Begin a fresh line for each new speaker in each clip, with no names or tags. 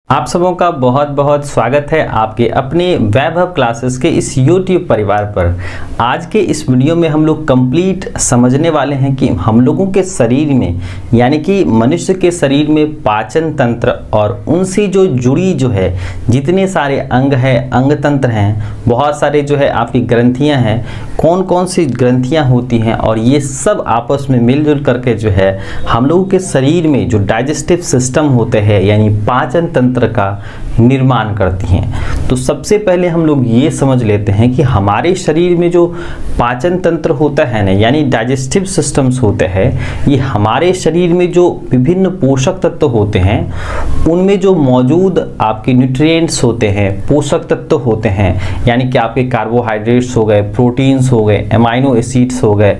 आप सबों का बहुत बहुत स्वागत है आपके अपने वैभव क्लासेस के इस YouTube परिवार पर। आज के इस वीडियो में हम लोग कंप्लीट समझने वाले हैं कि हम लोगों के शरीर में यानी कि मनुष्य के शरीर में पाचन तंत्र और उनसे जो जुड़ी जो है जितने सारे अंग हैं, अंग तंत्र हैं, बहुत सारे जो है आपकी ग्रंथियां हैं, कौन कौन सी ग्रंथियां होती हैं और ये सब आपस में मिलजुल करके जो है हम लोगों के शरीर में जो डाइजेस्टिव सिस्टम होते हैं यानी पाचन तंत्र का निर्माण करती हैं। तो सबसे पहले हम लोग ये समझ लेते हैं कि हमारे शरीर में जो पाचन तंत्र होता है ना यानी डाइजेस्टिव सिस्टम्स होते हैं, ये हमारे शरीर में जो विभिन्न पोषक तत्व होते हैं उनमें जो मौजूद आपके न्यूट्रिएंट्स होते हैं, पोषक तत्व होते हैं, यानी कि आपके कार्बोहाइड्रेट्स हो गए, प्रोटीन्स हो गए, अमाइनो एसिड्स हो गए,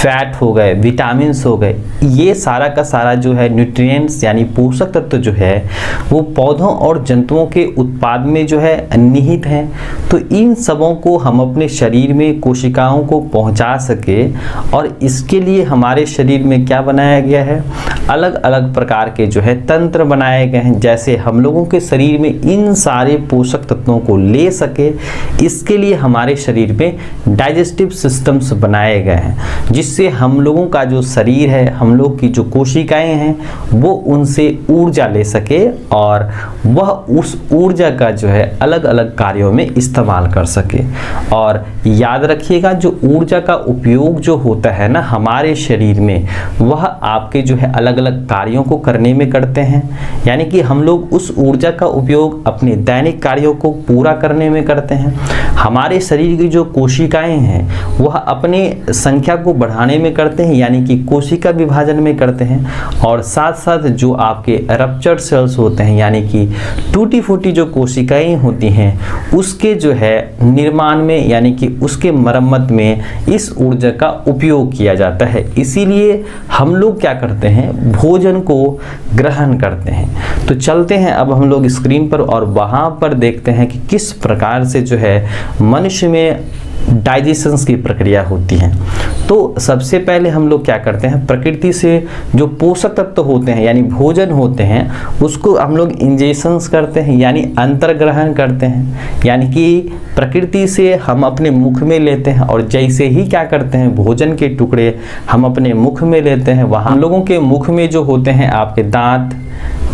फैट हो गए, विटामिन्स हो गए, ये सारा का सारा जो है न्यूट्रिएंट्स यानी पोषक तत्व जो है वो पौधों और जंतुओं के उत्पाद में जो है निहित हैं। तो इन सबों को हम अपने शरीर में कोशिकाओं को पहुंचा सके और इसके लिए हमारे शरीर में क्या बनाया गया है, अलग अलग प्रकार के जो है तंत्र बनाए गए हैं, जैसे हम लोगों के शरीर में इन सारे पोषक तत्वों को ले सके। इसके लिए हमारे शरीर में डाइजेस्टिव सिस्टम्स बनाए गए हैं जिससे हम लोगों का जो शरीर है, हम लोग की जो कोशिकाएं हैं वो उनसे ऊर्जा ले सके और वह उस ऊर्जा का जो है अलग अलग कार्यों में इस्तेमाल कर सके। और याद रखिएगा जो ऊर्जा का उपयोग जो होता है ना हमारे शरीर में, वह आपके जो है अलग अलग कार्यों को करने में करते हैं, यानी कि हम लोग उस ऊर्जा का उपयोग अपने दैनिक कार्यों को पूरा करने में करते हैं। हमारे शरीर की जो कोशिकाएं हैं वह अपने संख्या को बढ़ाने में करते हैं, यानी कि कोशिका विभाजन में करते हैं, और साथ साथ जो आपके रप्चर्ड सेल्स होते हैं यानी कि टूटी फूटी जो कोशिकाएं होती हैं उसके जो है निर्माण में यानी कि उसके मरम्मत में इस ऊर्जा का उपयोग किया जाता है। इसीलिए हम लोग क्या करते हैं, भोजन को ग्रहण करते हैं। तो चलते हैं अब हम लोग स्क्रीन पर और वहां पर देखते हैं कि किस प्रकार से जो है मनुष्य में डाइजेशंस की प्रक्रिया होती है। तो सबसे पहले हम लोग क्या करते हैं, प्रकृति से जो पोषक तत्व होते हैं यानी भोजन होते हैं उसको हम लोग इंजेक्शंस करते हैं यानी अंतर्ग्रहण करते हैं, यानी कि प्रकृति से हम अपने मुख में लेते हैं और जैसे ही क्या करते हैं भोजन के टुकड़े हम अपने मुख में लेते हैं, वहाँ हम लोगों के मुख में जो होते हैं आपके दांत,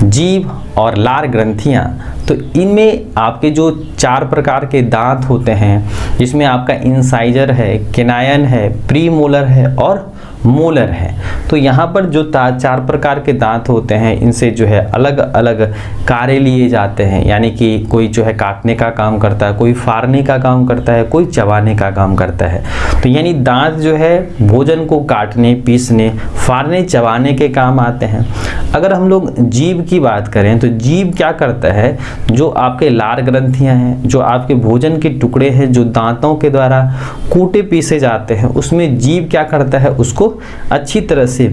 जीभ और लार ग्रंथियां। तो इनमें आपके जो 4 प्रकार के दांत होते हैं जिसमें आपका इंसाइजर है, केनायन है, प्रीमोलर है और मोलर है। तो यहाँ पर जो 4 प्रकार के दांत होते हैं इनसे जो है अलग अलग कार्य लिए जाते हैं, यानी कि कोई जो है काटने का काम करता है, कोई फाड़ने का काम करता है, कोई चबाने का काम करता है। तो यानी दांत जो है भोजन को काटने, पीसने, फाड़ने, चबाने के काम आते हैं। अगर हम लोग जीभ की बात करें तो जीभ क्या करता है, जो आपके लार ग्रंथियां हैं, जो आपके भोजन के टुकड़े हैं जो दांतों के द्वारा कूटे पीसे जाते हैं, उसमें जीभ क्या करता है, उसको अच्छी तरह से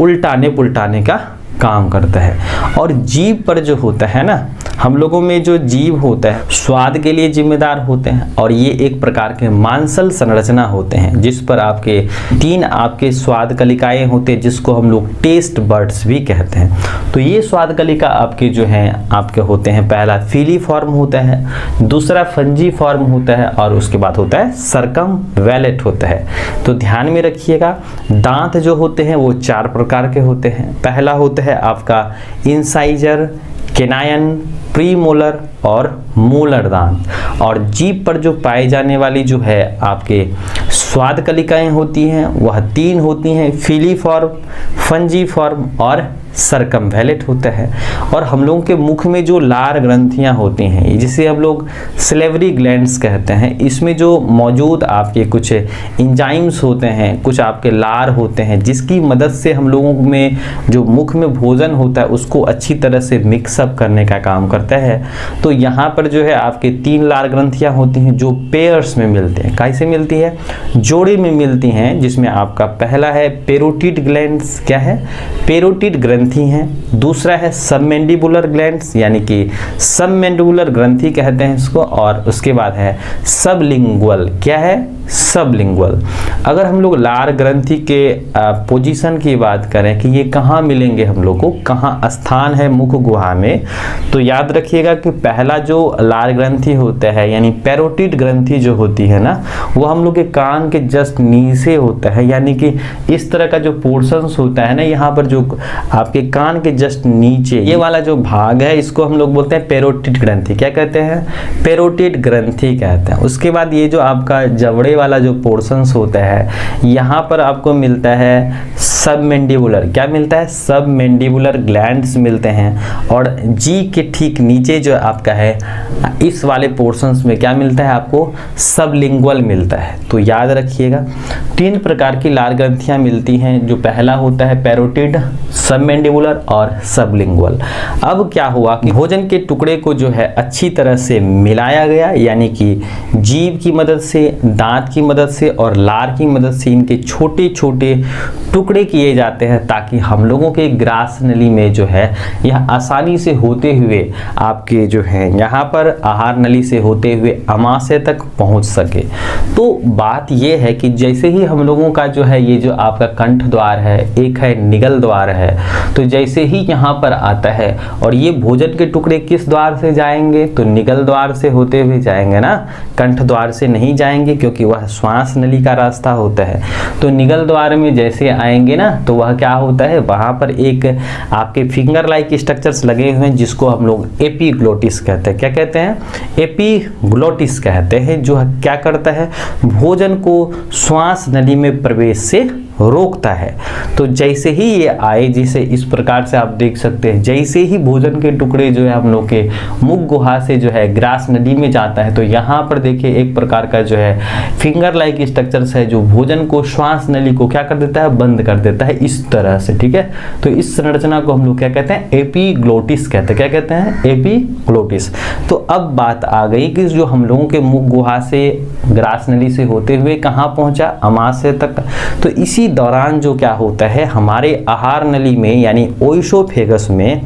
उल्टाने पुल्टाने का काम करता है। और जीभ पर जो होता है ना, हम लोगों में जो जीभ होता है स्वाद के लिए जिम्मेदार होते हैं और ये एक प्रकार के मांसल संरचना होते हैं जिस पर आपके 3 आपके स्वाद कलिकाएं होते हैं जिसको हम लोग टेस्ट बर्ड्स भी कहते हैं। तो ये स्वाद कलिका आपके जो हैं आपके होते हैं, पहला फीली फॉर्म होता है, दूसरा फंजी फॉर्म होता है और उसके बाद होता है सर्कमवैलेट होता है। तो ध्यान में रखिएगा दांत जो होते हैं वो 4 प्रकार के होते हैं। पहला होता है आपका इंसाइजर, केनायन, प्रीमोलर और मोलर दांत। और जीभ पर जो पाए जाने वाली जो है आपके स्वाद कलिकाएं होती हैं वह 3 होती हैं, फीली फॉर्म, फंजी फॉर्म और सर्कमवैलेट होता है। और हम लोगों के मुख में जो लार ग्रंथियां होती हैं जिसे हम लोग सलेवरी ग्लैंड्स कहते हैं, इसमें जो मौजूद आपके कुछ एंजाइम्स होते हैं, कुछ आपके लार होते हैं जिसकी मदद से हम लोगों में जो मुख में भोजन होता है उसको अच्छी तरह से मिक्सअप करने का काम करता है। तो यहाँ पर जो है आपके 3 लार ग्रंथियां होती हैं जो पेयर्स में मिलते हैं। कैसे मिलती है, जोड़े में मिलती हैं, जिसमें आपका पहला है पेरोटिड ग्लैंड्स। क्या है, पेरोटिड ग्रंथि ग्रंथि हैं। दूसरा है सबमेंडिबुलर ग्लैंड्स यानी कि सबमेंडिबुलर ग्रंथि कहते हैं इसको। और उसके बाद है सबलिंगुअल। क्या है? सबलिंगुअल। अगर हम लोग लार ग्रंथि के पोजीशन की बात करें कि ये कहाँ मिलेंगे हम लोग को, कहाँ स्थान है मुख गुहा में, तो याद रखिएगा कि पहला जो लार ग्रंथि होता है यानी पैरोटिड ग्रंथि जो होती है ना, वो हम लोग के कान के जस्ट नीचे होता है। यानी कि इस तरह का जो पोर्शंस होता है ना, यहाँ पर जो आपके कान के जस्ट नीचे ये वाला जो भाग है, इसको हम लोग बोलते हैं पैरोटिड ग्रंथि। क्या कहते हैं? पैरोटिड ग्रंथि कहते हैं। उसके बाद ये जो आपका जबड़े वाला जो पोर्शंस होता है, यहाँ पर आपको मिलता है सबमेंडिबुलर। क्या मिलता है? सबमेंडिबुलर ग्लैंड्स मिलते हैं। और जी के ठीक नीचे जो आपका है इस वाले पोर्शंस में क्या मिलता है आपको? सबलिंगुअल मिलता है। तो याद रखिएगा 3 प्रकार की लार ग्रंथियां मिलती हैं। जो पहला होता है पैरोटिड, सबमेंडिबुलर और सबलिंगुअल। अब क्या हुआ कि भोजन के टुकड़े को जो है अच्छी तरह से मिलाया गया, यानी कि जीभ की मदद से, दांत की मदद से और लार की मदद से इनके छोटे छोटे टुकड़े किए जाते हैं, ताकि हम लोगों के ग्रास नली में जो है यह आसानी से होते हुए आपके जो है यहाँ पर आहार नली से होते हुए अमाशय तक पहुँच सके। तो बात यह है कि जैसे ही हम लोगों का जो है ये जो आपका कंठ द्वार है, एक है निगल द्वार है, तो जैसे ही यहाँ पर आता है और ये भोजन के टुकड़े किस द्वार से जाएंगे? तो निगल द्वार से होते हुए जाएंगे ना, कंठ द्वार से नहीं जाएंगे, क्योंकि वह श्वास नली का रास्ता होता है। तो निगल द्वार में जैसे आएंगे ना, तो वह क्या होता है, वहाँ पर एक आपके फिंगर लाइक स्ट्रक्चर्स लगे हुए हैं, जिसको हम लोग एपीग्लोटिस कहते हैं। क्या कहते हैं? एपीग्लोटिस कहते हैं, जो क्या करता है, भोजन को श्वास नली में प्रवेश से रोकता है। तो जैसे ही ये आए, जिसे इस प्रकार से आप देख सकते हैं, जैसे ही भोजन के टुकड़े जो है हम लोग के मुख गुहा से जो है ग्रास नली में जाता है, तो यहाँ पर देखिए एक प्रकार का जो है फिंगर लाइक स्ट्रक्चर्स है, जो भोजन को श्वास नली को क्या कर देता है, बंद कर देता है इस तरह से। ठीक है, तो इस संरचना को हम लोग क्या कहते हैं, एपीग्लोटिस कहते हैं। क्या कहते हैं? एपीग्लोटिस। तो अब बात आ गई कि जो हम लोगों के मुख गुहा से ग्रास नली से होते हुए कहाँ पहुंचा, अमाशय तक। तो इसी दौरान जो क्या होता है, हमारे आहार नली में यानी ओइसोफेगस में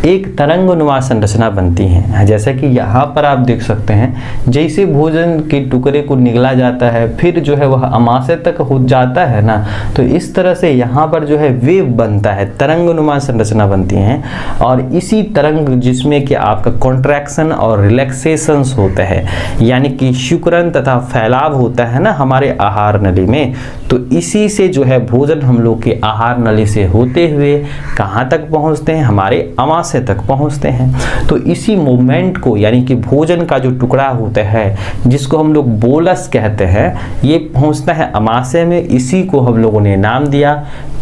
एक तरंगनुमा संरचना बनती है। जैसे कि यहाँ पर आप देख सकते हैं, जैसे भोजन के टुकड़े को निगला जाता है, फिर जो है वह अमाशय तक हो जाता है ना, तो इस तरह से यहाँ पर जो है वेव बनता है, तरंगनुमा संरचना बनती है। और इसी तरंग जिसमें कि आपका कॉन्ट्रैक्शन और रिलैक्सेशंस होता है, यानी कि सिकुड़न तथा फैलाव होता है ना हमारे आहार नली में, तो इसी से जो है भोजन हम लोग के आहार नली से होते हुए कहाँ तक पहुँचते हैं, हमारे अमाशय तक पहुँचते हैं। तो इसी मूवमेंट को, यानी कि भोजन का जो टुकड़ा होता है जिसको हम लोग बोलस कहते हैं, ये पहुँचता है अमाशय में। इसी को हम लोगों ने नाम दिया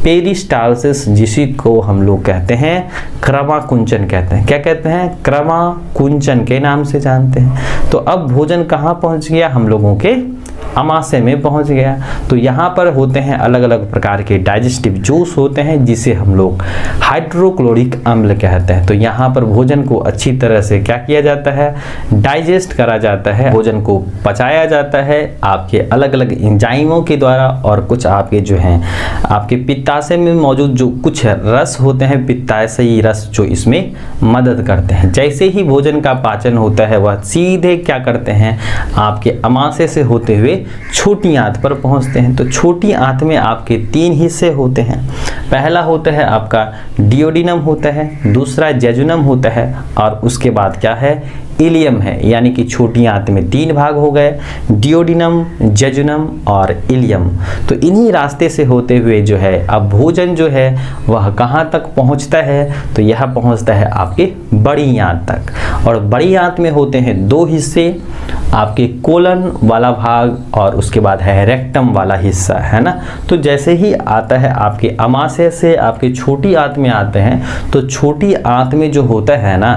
पेरिस्टालसिस, जिसी को हम लोग कहते हैं क्रमाकुंचन कहते हैं। क्या कहते हैं? क्रमाकुंचन के नाम से जानते हैं। तो अब भोजन कहाँ पहुँच गया, हम लोगों के अमाशय में पहुंच गया। तो यहाँ पर होते हैं अलग अलग प्रकार के डाइजेस्टिव जूस होते हैं, जिसे हम लोग हाइड्रोक्लोरिक अम्ल कहते हैं। तो यहाँ पर भोजन को अच्छी तरह से क्या किया जाता है, डाइजेस्ट करा जाता है, भोजन को पचाया जाता है आपके अलग अलग एंजाइमों के द्वारा। और कुछ आपके जो हैं आपके पित्ताशय में मौजूद जो कुछ रस होते हैं, पित्ताशयी रस, जो इसमें मदद करते हैं। जैसे ही भोजन का पाचन होता है, वह सीधे क्या करते हैं, आपके अमाशय से होते हुए छोटी आंत पर पहुंचते हैं। तो छोटी आंत में आपके 3 हिस्से होते हैं। पहला होता है आपका डियोडिनम होता है, दूसरा जेजुनम होता है, और उसके बाद क्या है, इलियम है। यानी कि छोटी आंत में 3 भाग हो गए, डियोडिनम, जेजुनम और इलियम। तो इन्हीं रास्ते से होते हुए जो है अब भोजन जो है वह कहाँ तक पहुँचता है, तो यह पहुँचता है आपके बड़ी आंत तक। और बड़ी आंत में होते हैं 2 हिस्से, आपके कोलन वाला भाग और उसके बाद है रेक्टम वाला हिस्सा, है ना। तो जैसे ही आता है आपके अमाशय से आपके छोटी आंत में आते हैं, तो छोटी आंत में जो होता है ना,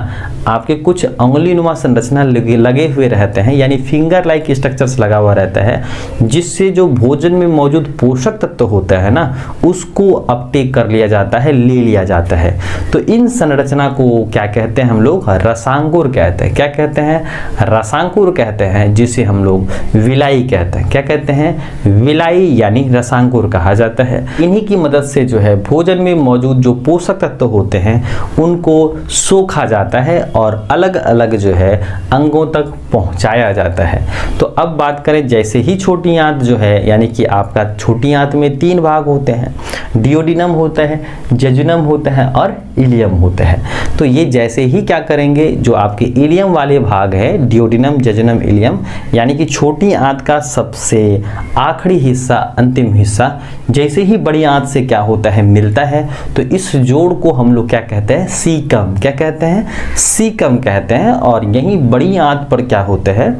आपके कुछ अंगुली नुमा संरचना लगे हुए रहते हैं, यानी फिंगर लाइक स्ट्रक्चर्स लगा हुआ रहता है, जिससे जो भोजन में मौजूद पोषक तत्व होता है ना, उसको अपटेक कर लिया जाता है, ले लिया जाता है। तो इन संरचना को क्या कहते हैं हम लोग, रसांकुर कहते हैं। क्या कहते हैं? रसांकुर कहते हैं, जिसे हम लोग विलाई कहते हैं। कहते हैं। क्या कहते हैं? विलाई यानी रसांकुर कहा जाता है। इन्हीं की मदद से जो है भोजन में मौजूद जो पोषक तत्व होते हैं उनको सोखा जाता है और अलग अलग जो है अंगों तक पहुंचाया जाता है। तो अब बात करें, जैसे ही छोटी आंत जो है, यानी कि आपका छोटी आंत में 3 भाग होते हैं, डियोडिनम होता है, जजुनम होता है और इलियम होता है। तो ये जैसे ही क्या करेंगे, जो आपके इलियम वाले भाग है, डियोडिनम, जजुनम, इलियम, यानी कि छोटी आंत का सबसे आखिरी हिस्सा, अंतिम हिस्सा जैसे ही बड़ी आंत से क्या होता है, मिलता है, तो इस जोड़ को हम लोग क्या कहते हैं? सीकम। क्या कहते हैं? सीकम कहते हैं। और यही बड़ी आंत पर क्या होता है,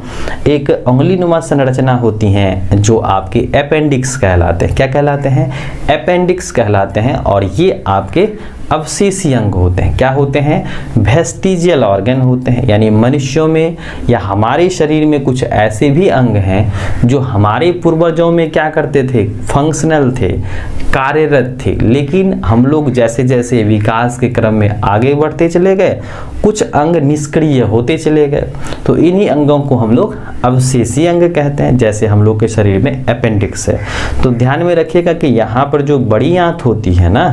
एक उंगलीनुमा संरचना होती है जो आपके अपेंडिक्स कहलाते हैं। क्या कहलाते हैं? अपेंडिक्स कहलाते हैं। और ये आपके अवशेषी अंग होते हैं। क्या होते हैं? वेस्टिजियल ऑर्गन होते हैं। यानी मनुष्यों में या हमारे शरीर में कुछ ऐसे भी अंग हैं जो हमारे पूर्वजों में क्या करते थे? फंक्शनल थे, कार्यरत थे, लेकिन हम लोग जैसे जैसे विकास के क्रम में आगे बढ़ते चले गए, कुछ अंग निष्क्रिय होते चले गए। तो इन्हीं अंगों को हम लोग अवशेषी अंग कहते हैं, जैसे हम लोग के शरीर में अपेंडिक्स है। तो ध्यान में रखिएगा कि यहाँ पर जो बड़ी आंत होती है ना,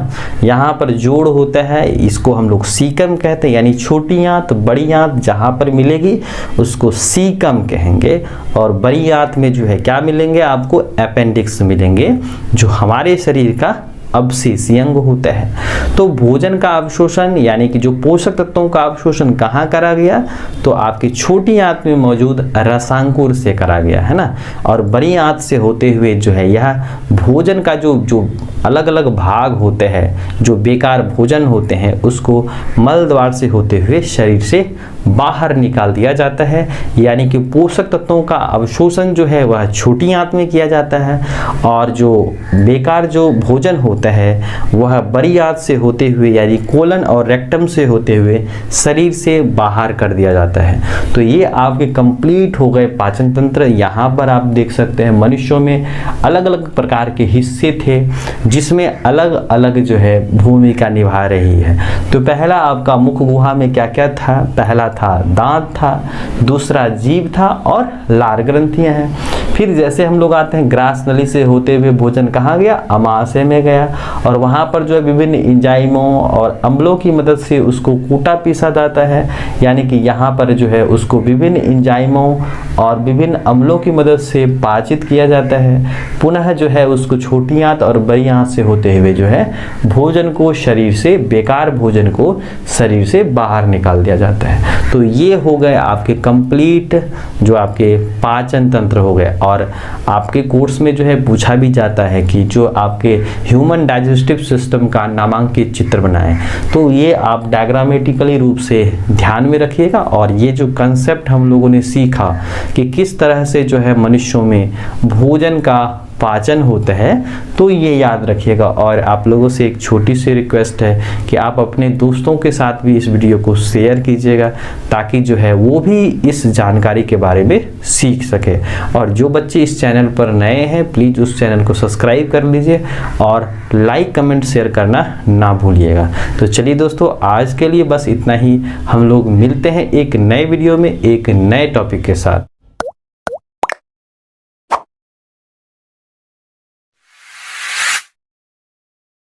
यहाँ पर जोड़ होता है, इसको हम लोग सीकम कहते हैं। यानी छोटी आंत, बड़ी आंत जहाँ पर मिलेगी उसको सीकम कहेंगे। और बड़ी आंत में जो है क्या मिलेंगे आपको? अपेंडिक्स मिलेंगे, जो हमारे शरीर का अवशेषी अंग होता है। तो भोजन का अवशोषण यानी कि जो पोषक तत्वों का अवशोषण कहाँ करा गया? तो आपकी छोटी आंत में मौजूद रसांकुर से करा गया है ना। और बड़ी आंत से होते हुए जो है यह भोजन का जो अलग अलग भाग होते हैं, जो बेकार भोजन होते हैं, उसको मल द्वार से होते हुए शरीर से बाहर निकाल दिया जाता है। यानी कि पोषक तत्वों का अवशोषण जो है वह छोटी आंत में किया जाता है और जो बेकार जो भोजन होता है वह बड़ी आंत से होते हुए यानी कोलन और रेक्टम से होते हुए शरीर से बाहर कर दिया जाता है। तो ये आपके कंप्लीट हो गए पाचन तंत्र। यहाँ पर आप देख सकते हैं मनुष्यों में अलग अलग प्रकार के हिस्से थे जिसमें अलग अलग जो है भूमिका निभा रही है। तो पहला आपका मुख गुहा में क्या क्या था? पहला था दांत था, दूसरा जीभ था और लार ग्रंथियां हैं। फिर जैसे हम लोग आते हैं ग्रास नली से होते हुए भोजन कहाँ गया? अमाशय में गया और वहाँ पर जो है विभिन्न एंजाइमों और अम्लों की मदद से उसको कूटा पीसा जाता है। यानी कि यहाँ पर जो है उसको विभिन्न एंजाइमों और विभिन्न अम्लों की मदद से पाचित किया जाता है। पुनः जो है उसको छोटी आंत और बड़ी आंत से होते हुए जो है भोजन को शरीर से, बेकार भोजन को शरीर से बाहर निकाल दिया जाता है। तो ये हो गए आपके कंप्लीट जो आपके पाचन तंत्र हो गए। और आपके कोर्स में जो है पूछा भी जाता है कि जो आपके ह्यूमन डाइजेस्टिव सिस्टम का नामांकित चित्र बनाएं। तो ये आप डायग्रामेटिकली रूप से ध्यान में रखिएगा। और ये जो कंसेप्ट हम लोगों ने सीखा कि किस तरह से जो है मनुष्यों में भोजन का पाचन होता है, तो ये याद रखिएगा। और आप लोगों से एक छोटी सी रिक्वेस्ट है कि आप अपने दोस्तों के साथ भी इस वीडियो को शेयर कीजिएगा ताकि जो है वो भी इस जानकारी के बारे में सीख सके। और जो बच्चे इस चैनल पर नए हैं प्लीज़ उस चैनल को सब्सक्राइब कर लीजिए और लाइक कमेंट शेयर करना ना भूलिएगा। तो चलिए दोस्तों, आज के लिए बस इतना ही। हम लोग मिलते हैं एक नए वीडियो में एक नए टॉपिक के साथ।